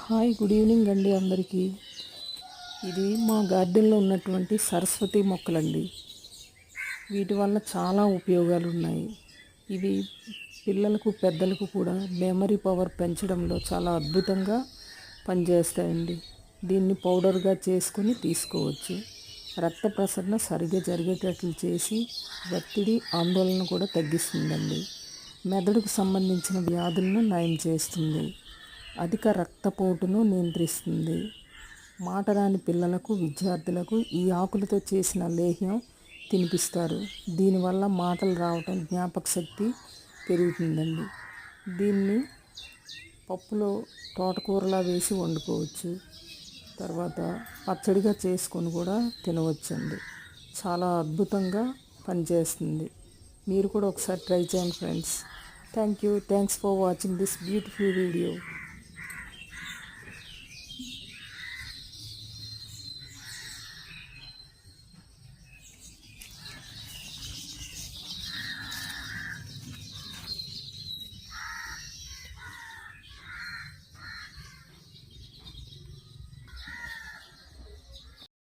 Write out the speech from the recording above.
Hi, good evening అండి అందరికీ. ఇది మా గార్డెన్లో ఉన్నటువంటి సరస్వతి మొక్కలండి. వీటి వల్ల చాలా ఉపయోగాలు ఉన్నాయి. ఇవి పిల్లలకు పెద్దలకు కూడా మెమరీ పవర్ పెంచడంలో చాలా అద్భుతంగా పనిచేస్తాయండి. దీన్ని పౌడర్గా చేసుకొని తీసుకోవచ్చు. రక్త ప్రసరణ సరిగా జరిగేటట్లు చేసి ఒత్తిడి ఆందోళన కూడా తగ్గిస్తుందండి. మెదడుకు సంబంధించిన వ్యాధులను నయం చేస్తుంది. అధిక రక్తపోటును నియంత్రిస్తుంది. మాట రాని పిల్లలకు, విద్యార్థులకు ఈ ఆకులతో చేసిన లేహ్యం తినిపిస్తారు. దీనివల్ల మాటలు రావటం, జ్ఞాపక శక్తి పెరుగుతుందండి. దీన్ని పప్పులో తోటకూరలా వేసి వండుకోవచ్చు. తర్వాత పచ్చడిగా చేసుకొని కూడా తినవచ్చండి. చాలా అద్భుతంగా పనిచేస్తుంది. మీరు కూడా ఒకసారి ట్రై చేయండి friends. Thanks for watching this beautiful video.